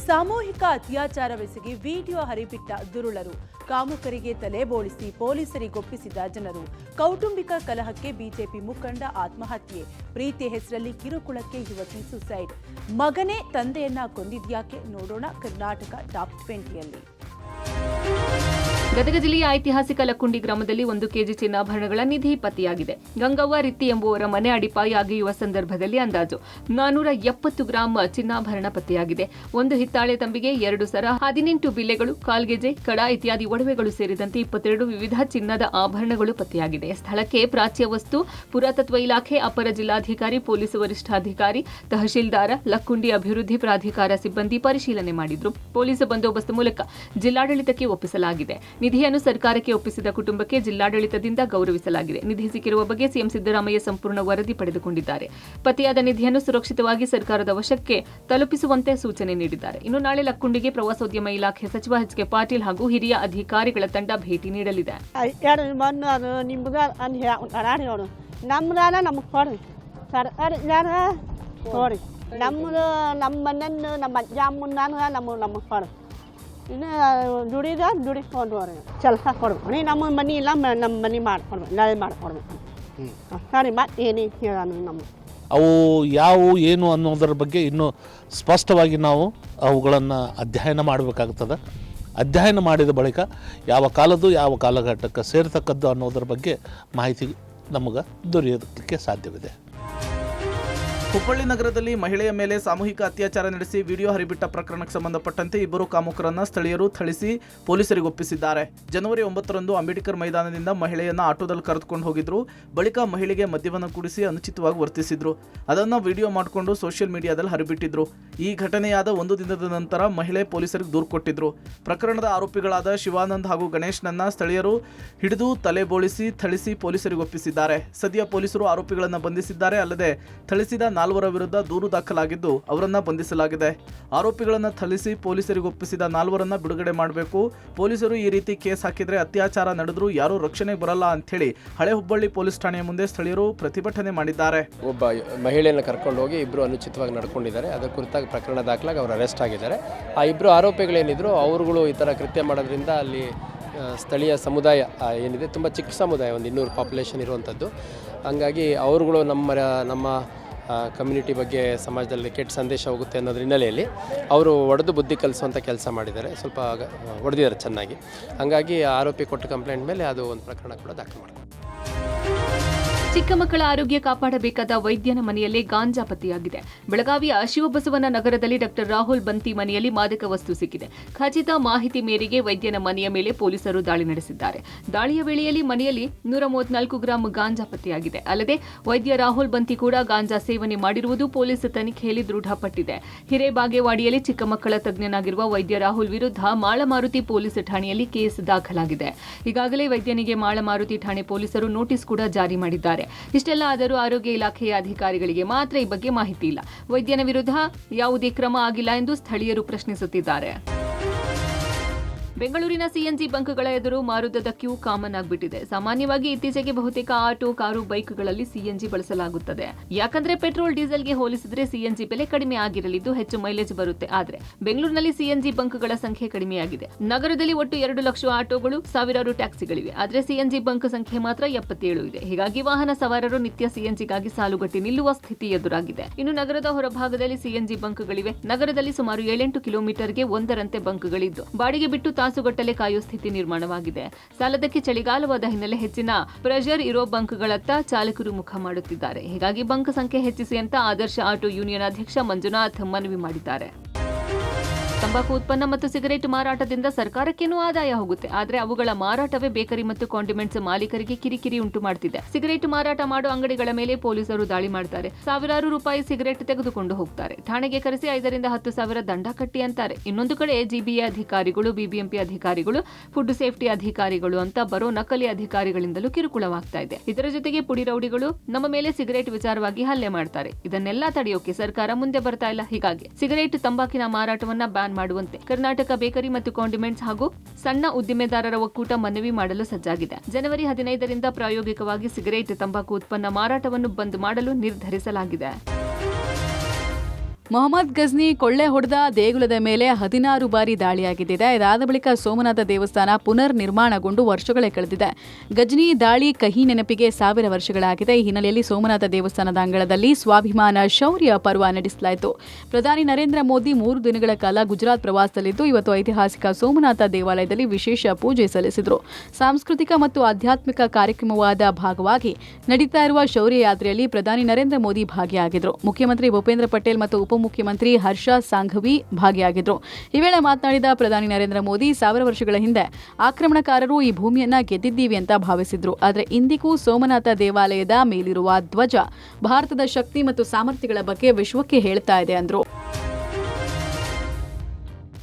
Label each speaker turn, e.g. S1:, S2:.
S1: ಸಾಮೂಹಿಕ ಅತ್ಯಾಚಾರವೆಸಗಿ ವಿಡಿಯೋ ಹರಿಬಿಟ್ಟ ದುರುಳರು, ಕಾಮುಕರಿಗೆ ತಲೆ ಬೋಳಿಸಿ ಪೊಲೀಸರಿಗೊಪ್ಪಿಸಿದ ಜನರು, ಕೌಟುಂಬಿಕ ಕಲಹಕ್ಕೆ ಬಿಜೆಪಿ ಮುಖಂಡ ಆತ್ಮಹತ್ಯೆ, ಪ್ರೀತಿ ಹೆಸರಲ್ಲಿ ಕಿರುಕುಳಕ್ಕೆ ಯುವತಿ ಸುಸೈಡ್, ಮಗನೇ ತಂದೆಯನ್ನ ಕೊಂದಿದ್ಯಾಕೆ ನೋಡೋಣ ಕರ್ನಾಟಕ ಟಾಪ್ 20ಯಲ್ಲಿ.
S2: ಗದಗ ಜಿಲ್ಲೆಯ ಐತಿಹಾಸಿಕ ಲಕ್ಕುಂಡಿ ಗ್ರಾಮದಲ್ಲಿ 1 ಕೆಜಿ ಚಿನ್ನಾಭರಣಗಳ ನಿಧಿ ಪತ್ತೆಯಾಗಿದೆ. ಗಂಗವ್ವ ರಿತ್ತಿ ಎಂಬುವರ ಮನೆ ಅಡಿಪಾಯ ಅಗೆಯುವ ಸಂದರ್ಭದಲ್ಲಿ ಅಂದಾಜು 470 ಗ್ರಾಂ ಚಿನ್ನಾಭರಣ ಪತ್ತೆಯಾಗಿದೆ. 1 ಹಿತ್ತಾಳೆ ತಂಬಿಗೆ, 2 ಸರ, 18 ಬಿಲ್ಲೆಗಳು, ಕಾಲ್ಗೆಜೆ, ಕಡ ಇತ್ಯಾದಿ ಒಡವೆಗಳು ಸೇರಿದಂತೆ 22 ವಿವಿಧ ಚಿನ್ನದ ಆಭರಣಗಳು ಪತ್ತೆಯಾಗಿದೆ. ಸ್ಥಳಕ್ಕೆ ಪ್ರಾಚ್ಯ ವಸ್ತು ಪುರಾತತ್ವ ಇಲಾಖೆ ಅಪರ ಜಿಲ್ಲಾಧಿಕಾರಿ, ಪೊಲೀಸ್ ವರಿಷ್ಠಾಧಿಕಾರಿ, ತಹಶೀಲ್ದಾರ, ಲಕ್ಕುಂಡಿ ಅಭಿವೃದ್ಧಿ ಪ್ರಾಧಿಕಾರ ಸಿಬ್ಬಂದಿ ಪರಿಶೀಲನೆ ಮಾಡಿದ್ರು. ಪೊಲೀಸ್ ಬಂದೋಬಸ್ತ್ ಮೂಲಕ ಜಿಲ್ಲಾಡಳಿತಕ್ಕೆ ಒಪ್ಪಿಸಲಾಗಿದೆ. ನಿಧಿಯನ್ನು ಸರ್ಕಾರಕ್ಕೆ ಒಪ್ಪಿಸಿದ ಕುಟುಂಬಕ್ಕೆ ಜಿಲ್ಲಾಡಳಿತದಿಂದ ಗೌರವಿಸಲಾಗಿದೆ. ನಿಧಿ ಸಿಕ್ಕಿರುವ ಬಗ್ಗೆ ಸಿಎಂ ಸಿದ್ದರಾಮಯ್ಯ ಸಂಪೂರ್ಣ ವರದಿ ಪಡೆದುಕೊಂಡಿದ್ದಾರೆ. ಪತ್ತೆಯಾದ ನಿಧಿಯನ್ನು ಸುರಕ್ಷಿತವಾಗಿ ಸರ್ಕಾರದ ವಶಕ್ಕೆ ತಲುಪಿಸುವಂತೆ ಸೂಚನೆ ನೀಡಿದ್ದಾರೆ. ಇನ್ನು ನಾಳೆ ಲಕ್ಕುಂಡಿಗೆ ಪ್ರವಾಸೋದ್ಯಮ ಇಲಾಖೆ ಸಚಿವ ಎಚ್ ಕೆ ಪಾಟೀಲ್ ಹಾಗೂ ಹಿರಿಯ ಅಧಿಕಾರಿಗಳ ತಂಡ ಭೇಟಿ ನೀಡಲಿದೆ.
S3: ಇನ್ನು ದುಡಿಸ್ಕೊಂಡು ಕೆಲಸ ಕೊಡ್ಬೇಕು. ನಮ್ಮ ಮನೆ ಇಲ್ಲ, ನಮ್ಮ ಮನೆ ಮಾಡ್ಕೊಡ್ಬೇಕು, ನಾಳೆ ಮಾಡ್ಕೊಡ್ಬೇಕು. ಸರಿ, ಮತ್ತೆ ಏನೇನು ಹೇಳೋಣ ನಮ್ಮ
S4: ಅವು ಯಾವುವು ಏನು ಅನ್ನೋದರ ಬಗ್ಗೆ ಇನ್ನೂ ಸ್ಪಷ್ಟವಾಗಿ ನಾವು ಅವುಗಳನ್ನು ಅಧ್ಯಯನ ಮಾಡಬೇಕಾಗ್ತದೆ. ಅಧ್ಯಯನ ಮಾಡಿದ ಬಳಿಕ ಯಾವ ಕಾಲದ್ದು ಯಾವ ಕಾಲಘಟ್ಟಕ್ಕೆ ಸೇರ್ತಕ್ಕದ್ದು ಅನ್ನೋದರ ಬಗ್ಗೆ ಮಾಹಿತಿ ನಮಗೆ ದೊರೆಯೋದಕ್ಕೆ ಸಾಧ್ಯವಿದೆ.
S5: ಹುಬ್ಬಳ್ಳಿ ನಗರದಲ್ಲಿ ಮಹಿಳೆಯ ಮೇಲೆ ಸಾಮೂಹಿಕ ಅತ್ಯಾಚಾರ ನಡೆಸಿ ವಿಡಿಯೋ ಹರಿಬಿಟ್ಟ ಪ್ರಕರಣಕ್ಕೆ ಸಂಬಂಧಪಟ್ಟಂತೆ 2 ಕಾಮುಕರನ್ನು ಸ್ಥಳೀಯರು ಥಳಿಸಿ ಪೊಲೀಸರಿಗೊಪ್ಪಿಸಿದ್ದಾರೆ. ಜನವರಿ 9ರಂದು ಅಂಬೇಡ್ಕರ್ ಮೈದಾನದಿಂದ ಮಹಿಳೆಯನ್ನ ಆಟೋದಲ್ಲಿ ಕರೆದುಕೊಂಡು ಹೋಗಿದ್ರು. ಬಳಿಕ ಮಹಿಳೆಗೆ ಮದ್ಯವನ್ನು ಕುಡಿಸಿ ಅನುಚಿತವಾಗಿ ವರ್ತಿಸಿದ್ರು. ಅದನ್ನು ವಿಡಿಯೋ ಮಾಡಿಕೊಂಡು ಸೋಷಿಯಲ್ ಮೀಡಿಯಾದಲ್ಲಿ ಹರಿಬಿಟ್ಟಿದ್ರು. ಈ ಘಟನೆಯಾದ 1 ದಿನದ ನಂತರ ಮಹಿಳೆ ಪೊಲೀಸರಿಗೆ ದೂರು ಕೊಟ್ಟಿದ್ರು. ಪ್ರಕರಣದ ಆರೋಪಿಗಳಾದ ಶಿವಾನಂದ್ ಹಾಗೂ ಗಣೇಶ್ನನ್ನ ಸ್ಥಳೀಯರು ಹಿಡಿದು ತಲೆ ಬೋಳಿಸಿ ಥಳಿಸಿ ಪೊಲೀಸರಿಗೊಪ್ಪಿಸಿದ್ದಾರೆ. ಸದ್ಯ ಪೊಲೀಸರು ಆರೋಪಿಗಳನ್ನು ಬಂಧಿಸಿದ್ದಾರೆ. ಅಲ್ಲದೆ ಥಳಿಸಿದ 4 ವಿರುದ್ಧ ದೂರು ದಾಖಲಾಗಿದ್ದು ಅವರನ್ನ ಬಂಧಿಸಲಾಗಿದೆ. ಆರೋಪಿಗಳನ್ನು ಥಳಿಸಿ ಪೊಲೀಸರಿಗೊಪ್ಪಿಸಿದ 4ರನ್ನ ಬಿಡುಗಡೆ ಮಾಡಬೇಕು. ಪೊಲೀಸರು ಈ ರೀತಿ ಕೇಸ್ ಹಾಕಿದ್ರೆ ಅತ್ಯಾಚಾರ ನಡೆದ್ರು ಯಾರೂ ರಕ್ಷಣೆಗೆ ಬರಲ್ಲ ಅಂಥೇಳಿ ಹಳೆ ಹುಬ್ಬಳ್ಳಿ ಪೊಲೀಸ್ ಠಾಣೆಯ ಮುಂದೆ ಸ್ಥಳೀಯರು ಪ್ರತಿಭಟನೆ ಮಾಡಿದ್ದಾರೆ.
S6: ಒಬ್ಬ ಮಹಿಳೆಯನ್ನು ಕರ್ಕೊಂಡು ಹೋಗಿ 2 ಅನುಚಿತವಾಗಿ ನಡ್ಕೊಂಡಿದ್ದಾರೆ. ಅದರ ಕುರಿತಾಗಿ ಪ್ರಕರಣ ದಾಖಲಾಗಿ ಅವರು ಅರೆಸ್ಟ್ ಆಗಿದ್ದಾರೆ. ಆ 2 ಆರೋಪಿಗಳೇನಿದ್ರು ಅವರುಗಳು ಈ ಥರ ಕೃತ್ಯ ಮಾಡೋದ್ರಿಂದ ಅಲ್ಲಿ ಸ್ಥಳೀಯ ಸಮುದಾಯ ಏನಿದೆ ತುಂಬ ಚಿಕ್ಕ ಸಮುದಾಯ, ಒಂದು 200 ಪಾಪ್ಯುಲೇಷನ್ ಇರುವಂಥದ್ದು. ಹಂಗಾಗಿ ಅವರುಗಳು ನಮ್ಮ ಕಮ್ಯುನಿಟಿ ಬಗ್ಗೆ ಸಮಾಜದಲ್ಲಿ ಕೆಟ್ಟ ಸಂದೇಶ ಹೋಗುತ್ತೆ ಅನ್ನೋದ್ರ ಹಿನ್ನೆಲೆಯಲ್ಲಿ ಅವರು ಹೊಡೆದು ಬುದ್ಧಿ ಕಲಿಸುವಂಥ ಕೆಲಸ ಮಾಡಿದ್ದಾರೆ. ಸ್ವಲ್ಪ ಹೊಡೆದಿದ್ದಾರೆ ಚೆನ್ನಾಗಿ. ಹಾಗಾಗಿ ಆರೋಪಿ ಕೊಟ್ಟ ಕಂಪ್ಲೇಂಟ್ ಮೇಲೆ ಅದು ಒಂದು ಪ್ರಕರಣ ಕೂಡ ದಾಖಲು ಮಾಡಿದ್ದಾರೆ.
S2: ಚಿಕ್ಕ ಮಕ್ಕಳ ಆರೋಗ್ಯ ಕಾಪಾಡಬೇಕಾದ ವೈದ್ಯನ ಮನೆಯಲ್ಲೇ ಗಾಂಜಾ ಪತ್ತೆಯಾಗಿದೆ. ಬೆಳಗಾವಿಯ ಶಿವಬಸವನ ನಗರದಲ್ಲಿ ಡಾಕ್ಟರ್ ರಾಹುಲ್ ಬಂತಿ ಮನೆಯಲ್ಲಿ ಮಾದಕ ವಸ್ತು ಸಿಕ್ಕಿದೆ. ಖಚಿತ ಮಾಹಿತಿ ಮೇರೆಗೆ ವೈದ್ಯನ ಮನೆಯ ಮೇಲೆ ಪೊಲೀಸರು ದಾಳಿ ನಡೆಸಿದ್ದಾರೆ. ದಾಳಿಯ ವೇಳೆಯಲ್ಲಿ ಮನೆಯಲ್ಲಿ 134 ಗ್ರಾಂ ಗಾಂಜಾ ಪತ್ತೆಯಾಗಿದೆ. ಅಲ್ಲದೆ ವೈದ್ಯ ರಾಹುಲ್ ಬಂತಿ ಕೂಡ ಗಾಂಜಾ ಸೇವನೆ ಮಾಡಿರುವುದು ಪೊಲೀಸ್ ತನಿಖೆಯಲ್ಲಿ ದೃಢಪಟ್ಟಿದೆ. ಹಿರೇಬಾಗೇವಾಡಿಯಲ್ಲಿ ಚಿಕ್ಕ ಮಕ್ಕಳ ತಜ್ಞನಾಗಿರುವ ವೈದ್ಯ ರಾಹುಲ್ ವಿರುದ್ಧ ಮಾಳಮಾರುತಿ ಪೊಲೀಸ್ ಠಾಣೆಯಲ್ಲಿ ಕೇಸ್ ದಾಖಲಾಗಿದೆ. ಈಗಾಗಲೇ ವೈದ್ಯನಿಗೆ ಮಾಳಮಾರುತಿ ಠಾಣೆ ಪೊಲೀಸರು ನೋಟಿಸ್ ಕೂಡ ಜಾರಿ ಮಾಡಿದ್ದಾರೆ. ಇಷ್ಟೆಲ್ಲ ಆದರೂ ಆರೋಗ್ಯ ಇಲಾಖೆಯ ಅಧಿಕಾರಿಗಳಿಗೆ ಮಾತ್ರ ಈ ಬಗ್ಗೆ ಮಾಹಿತಿ ಇಲ್ಲ. ವೈದ್ಯನ ವಿರುದ್ಧ ಯಾವುದೇ ಕ್ರಮ ಆಗಿಲ್ಲ ಎಂದು ಸ್ಥಳೀಯರು ಪ್ರಶ್ನಿಸುತ್ತಿದ್ದಾರೆ. ಬೆಂಗಳೂರಿನ ಸಿಎನ್ಜಿ ಬಂಕ್ಗಳ ಎದುರು ಮಾರುತದ ಕ್ಯೂ ಕಾಮನ್ ಆಗಿಬಿಟ್ಟಿದೆ. ಸಾಮಾನ್ಯವಾಗಿ ಇತ್ತೀಚೆಗೆ ಬಹುತೇಕ ಆಟೋ, ಕಾರು, ಬೈಕ್ಗಳಲ್ಲಿ ಸಿಎನ್ಜಿ ಬಳಸಲಾಗುತ್ತದೆ. ಯಾಕಂದ್ರೆ ಪೆಟ್ರೋಲ್, ಡೀಸೆಲ್ಗೆ ಹೋಲಿಸಿದ್ರೆ ಸಿಎನ್ಜಿ ಬೆಲೆ ಕಡಿಮೆ ಆಗಿರಲಿದ್ದು ಹೆಚ್ಚು ಮೈಲೇಜ್ ಬರುತ್ತೆ. ಆದ್ರೆ ಬೆಂಗಳೂರಿನಲ್ಲಿ ಸಿಎನ್ಜಿ ಬಂಕ್ಗಳ ಸಂಖ್ಯೆ ಕಡಿಮೆಯಾಗಿದೆ. ನಗರದಲ್ಲಿ ಒಟ್ಟು 2 ಲಕ್ಷ ಆಟೋಗಳು, ಸಾವಿರಾರು ಟ್ಯಾಕ್ಸಿಗಳಿವೆ. ಆದ್ರೆ ಸಿಎನ್ಜಿ ಬಂಕ್ ಸಂಖ್ಯೆ ಮಾತ್ರ 77 ಇದೆ. ಹೀಗಾಗಿ ವಾಹನ ಸವಾರರು ನಿತ್ಯ ಸಿಎನ್ಜಿಗಾಗಿ ಸಾಲುಗಟ್ಟಿ ನಿಲ್ಲುವ ಸ್ಥಿತಿ ಎದುರಾಗಿದೆ. ಇನ್ನು ನಗರದ ಹೊರಭಾಗದಲ್ಲಿ ಸಿಎನ್ಜಿ ಬಂಕ್ಗಳಿವೆ. ನಗರದಲ್ಲಿ ಸುಮಾರು 7-8 ಕಿಲೋಮೀಟರ್ಗೆ ಒಂದರಂತೆ ಬಂಕ್ಗಳಿದ್ದು ಬಾಡಿಗೆ ಬಿಟ್ಟು ತಾಸುಗಟ್ಟಲೆ ಕಾಯುವ ಸ್ಥಿತಿ ನಿರ್ಮಾಣವಾಗಿದೆ. ಸಾಲದಕ್ಕೆ ಚಳಿಗಾಲವಾದ ಹಿನ್ನೆಲೆ ಹೆಚ್ಚಿನ ಪ್ರೆಷರ್ ಇರೋ ಬಂಕ್ಗಳತ್ತ ಚಾಲಕರು ಮುಖ ಮಾಡುತ್ತಿದ್ದಾರೆ. ಹೀಗಾಗಿ ಬಂಕ್ ಸಂಖ್ಯೆ ಹೆಚ್ಚಿಸಿ ಅಂತ ಆದರ್ಶ ಆಟೋ ಯೂನಿಯನ್ ಅಧ್ಯಕ್ಷ ಮಂಜುನಾಥ್ ಮನವಿ ಮಾಡಿದ್ದಾರೆ. ತಂಬಾಕು ಉತ್ಪನ್ನ ಮತ್ತು ಸಿಗರೇಟ್ ಮಾರಾಟದಿಂದ ಸರ್ಕಾರಕ್ಕೇನೂ ಆದಾಯ ಹೋಗುತ್ತೆ. ಆದರೆ ಅವುಗಳ ಮಾರಾಟವೇ ಬೇಕರಿ ಮತ್ತು ಕಾಂಡಿಮೆಂಟ್ಸ್ ಮಾಲೀಕರಿಗೆ ಕಿರಿಕಿರಿ ಉಂಟು ಮಾಡುತ್ತಿದೆ. ಸಿಗರೇಟ್ ಮಾರಾಟ ಮಾಡೋ ಅಂಗಡಿಗಳ ಮೇಲೆ ಪೊಲೀಸರು ದಾಳಿ ಮಾಡ್ತಾರೆ. ಸಾವಿರಾರು ರೂಪಾಯಿ ಸಿಗರೇಟ್ ತೆಗೆದುಕೊಂಡು ಹೋಗ್ತಾರೆ. ಠಾಣೆಗೆ ಕರೆಸಿ 5ರಿಂದ 10 ಸಾವಿರ ದಂಡ ಕಟ್ಟಿ ಅಂತಾರೆ. ಇನ್ನೊಂದು ಕಡೆ ಜಿಬಿಎ ಅಧಿಕಾರಿಗಳು, ಬಿಬಿಎಂಪಿ ಅಧಿಕಾರಿಗಳು, ಫುಡ್ ಸೇಫ್ಟಿ ಅಧಿಕಾರಿಗಳು ಅಂತ ಬರೋ ನಕಲಿ ಅಧಿಕಾರಿಗಳಿಂದಲೂ ಕಿರುಕುಳವಾಗ್ತಾ ಇದೆ. ಇದರ ಜೊತೆಗೆ ಪುಡಿ ರೌಡಿಗಳು ನಮ್ಮ ಮೇಲೆ ಸಿಗರೇಟ್ ವಿಚಾರವಾಗಿ ಹಲ್ಲೆ ಮಾಡ್ತಾರೆ. ಇದನ್ನೆಲ್ಲ ತಡೆಯೋಕೆ ಸರ್ಕಾರ ಮುಂದೆ ಬರ್ತಾ ಇಲ್ಲ. ಹೀಗಾಗಿ ಸಿಗರೇಟ್, ತಂಬಾಕಿನ ಮಾರಾಟವನ್ನ ಬ್ಯಾನ್ ಮಾಡುವಂತೆ ಕರ್ನಾಟಕ ಬೇಕರಿ ಮತ್ತು ಕಾಂಡಿಮೆಂಟ್ಸ್ ಹಾಗೂ ಸಣ್ಣ ಉದ್ದಿಮೆದಾರರ ಒಕ್ಕೂಟ ಮನವಿ ಮಾಡಲು ಸಜ್ಜಾಗಿದೆ. ಜನವರಿ 15ರಿಂದ ಪ್ರಾಯೋಗಿಕವಾಗಿ ಸಿಗರೇಟ್, ತಂಬಾಕು ಉತ್ಪನ್ನ ಮಾರಾಟವನ್ನು ಬಂದ್ ಮಾಡಲು ನಿರ್ಧರಿಸಲಾಗಿದೆ.
S7: ಮೊಹಮ್ಮದ್ ಗಜ್ನಿ ಕೊಳ್ಳೆ ಹೊಡೆದ ದೇಗುಲದ ಮೇಲೆ 16 ಬಾರಿ ದಾಳಿಯಾಗಿದ್ದಿದೆ. ಇದಾದ ಬಳಿಕ ಸೋಮನಾಥ ದೇವಸ್ಥಾನ ಪುನರ್ ನಿರ್ಮಾಣಗೊಂಡು ವರ್ಷಗಳೇ ಕಳೆದಿದೆ. ಗಜ್ನಿ ದಾಳಿ ಕಹಿ ನೆನಪಿಗೆ 1000 ವರ್ಷಗಳಾಗಿದೆ. ಈ ಹಿನ್ನೆಲೆಯಲ್ಲಿ ಸೋಮನಾಥ ದೇವಸ್ಥಾನದ ಅಂಗಳದಲ್ಲಿ ಸ್ವಾಭಿಮಾನ ಶೌರ್ಯ ಪರ್ವ ನಡೆಸಲಾಯಿತು. ಪ್ರಧಾನಿ ನರೇಂದ್ರ ಮೋದಿ 3 ದಿನಗಳ ಕಾಲ ಗುಜರಾತ್ ಪ್ರವಾಸದಲ್ಲಿದ್ದು ಇವತ್ತು ಐತಿಹಾಸಿಕ ಸೋಮನಾಥ ದೇವಾಲಯದಲ್ಲಿ ವಿಶೇಷ ಪೂಜೆ ಸಲ್ಲಿಸಿದರು. ಸಾಂಸ್ಕೃತಿಕ ಮತ್ತು ಆಧ್ಯಾತ್ಮಿಕ ಕಾರ್ಯಕ್ರಮವಾದ ಭಾಗವಾಗಿ ನಡೀತಾ ಇರುವ ಶೌರ್ಯ ಯಾತ್ರೆಯಲ್ಲಿ ಪ್ರಧಾನಿ ನರೇಂದ್ರ ಮೋದಿ ಭಾಗಿಯಾಗಿದ್ದರು. ಮುಖ್ಯಮಂತ್ರಿ ಭೂಪೇಂದ್ರ ಪಟೇಲ್ ಮತ್ತು ಉಪಮುಖ್ಯಮಂತ್ರಿ ಹರ್ಷ ಸಾಂಘವಿ ಭಾಗಿಯಾಗಿದ್ದರು. ಈ ವೇಳೆ ಮಾತನಾಡಿದ ಪ್ರಧಾನಿ ನರೇಂದ್ರ ಮೋದಿ 1000 ವರ್ಷಗಳ ಹಿಂದೆ ಆಕ್ರಮಣಕಾರರು ಈ ಭೂಮಿಯನ್ನ ಗೆದ್ದಿದ್ದೀವಿ ಅಂತ ಭಾವಿಸಿದ್ರು. ಆದರೆ ಇಂದಿಗೂ ಸೋಮನಾಥ ದೇವಾಲಯದ ಮೇಲಿರುವ ಧ್ವಜ ಭಾರತದ ಶಕ್ತಿ ಮತ್ತು ಸಾಮರ್ಥ್ಯಗಳ ಬಗ್ಗೆ ವಿಶ್ವಕ್ಕೆ ಹೇಳ್ತಾ ಇದೆ ಅಂದ್ರು.